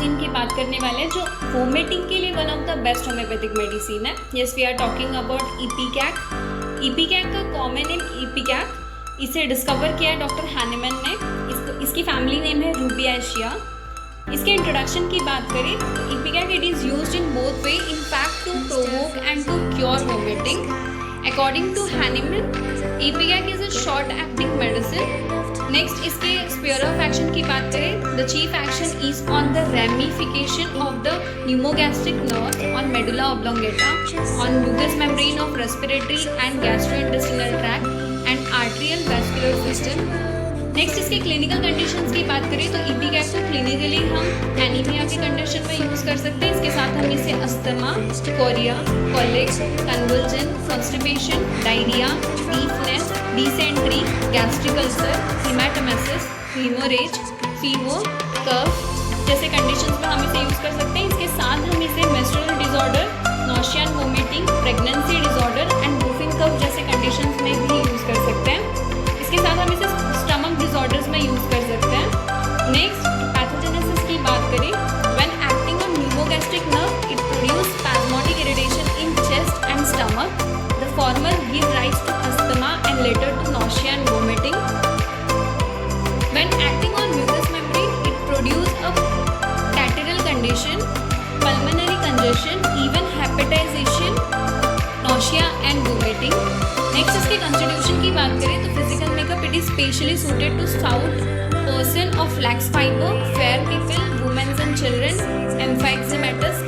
Medicine की बात करने वाले हैं जो वोमिटिंग के लिए one of the best homeopathic medicine है। Yes, we are talking about ipecac. Ipecac का कॉमन नेम इपीकैक, इसे डिस्कवर किया है डॉक्टर हैनेमन ने। इसकी फैमिली नेम है रूबिएशिया। इसके इंट्रोडक्शन की बात करें तो ipecac it is used in both way, in fact to provoke and to cure vomiting. According to Hahnemann, ipecac is a short acting medicine. Next इसके स्फीयर ऑफ एक्शन की बात करें, the chief action is on the ramification of the pneumogastric nerve, on medulla oblongata, on mucous membrane of respiratory and gastrointestinal tract and arterial vascular system. Next इसके clinical conditions की बात करें तो इपीकैक को clinically हम एनीमिया के condition में use कर सकते हैं। इसके साथ हम इसे asthma, chorea, colic, convulsion, constipation, diarrhoea, weakness, dysentery, gastric ulcer, haematemesis, haemorrhage, fever, cough जैसे कंडीशंस में हम इसे यूज़ कर सकते हैं। इसके साथ हम इसे menstrual disorder, nausea and vomiting, pregnancy disorder and whooping cough जैसे कंडीशंस में भी यूज़ कर सकते हैं। इसके साथ हम इसे स्टमक डिसऑर्डर्स में यूज़ कर सकते हैं। नेक्स्ट पैथोजेनेसिस की बात करें, when acting on pneumogastric nerve it produce spasmodic irritation in chest and stomach. The former give rise to asthma and later to nausea and vomiting. When acting on mucous membrane it produce a catarrhal condition, pulmonary congestion, even hepatization, nausea and vomiting. Next इसके constitution की बात करें तो physical makeup it is specially suited to south person of flax fibre, fair people, womens and children, एम्फाइक्सिमेटस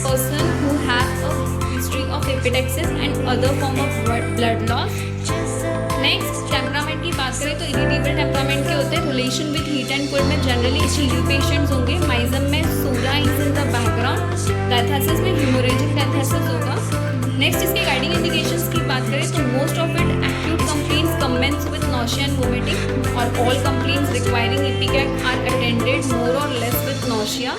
person who have a history of epilepsy and other form of blood loss। Next temperament की बात करें तो irritable temperament के होते हैं। Relation with heat and cold में generally chilly patients होंगे। Miasm में psora is in the background, diathesis में ह्यूमोरेजिक डायथेसिस होगा। नेक्स्ट इसके गाइडिंग इंडिकेशंस की बात करें तो most of it acute complaints commence with nausea and vomiting और all complaints requiring ipecac are attended more or less with nausea.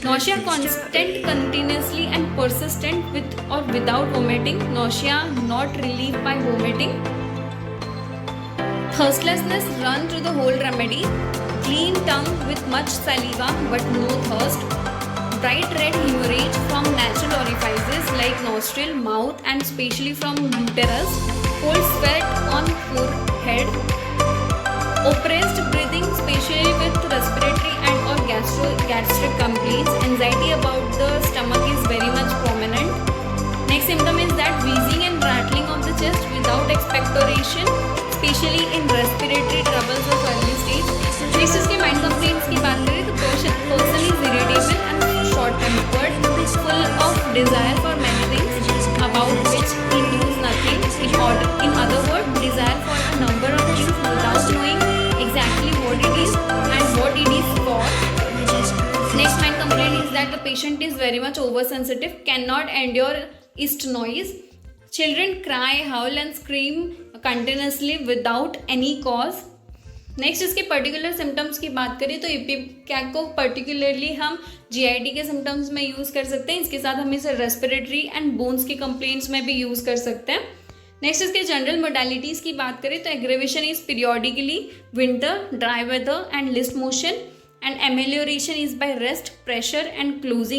Nausea constant, continuously and persistent with or without vomiting. Nausea not relieved by vomiting. Thirstlessness run through the whole remedy. Clean tongue with much saliva but no thirst. Bright red hemorrhage from natural orifices like nostril, mouth and especially from uterus. Cold sweat on forehead. Oppressed breathing, especially with respiratory and or gastric complaints. Anxiety about the stomach is very much prominent. Next symptom is that wheezing and rattling of the chest without expectoration, especially in respiratory troubles of early stage. Next इसके mind complaints की बात करें तो person is irritable and short tempered, full of desire for many things about which he knows nothing. In other words, desire for a number of things without knowing exactly what it is and what it is for. Next mind complaint is that the patient is very much oversensitive, cannot endure ist noise. Children cry, howl and scream continuously without any cause. Next इसके particular symptoms की बात करें तो इपीकैक को particularly हम GID के symptoms में use कर सकते हैं। इसके साथ हम इसे रेस्पिरेटरी एंड बोन्स के कंप्लेंट्स में भी यूज़ कर सकते हैं। नेक्स्ट इसके जनरल मोडालिटीज़ की बात करें तो aggravation is periodically, winter, dry weather and list motion, and amelioration is by rest, pressure and closing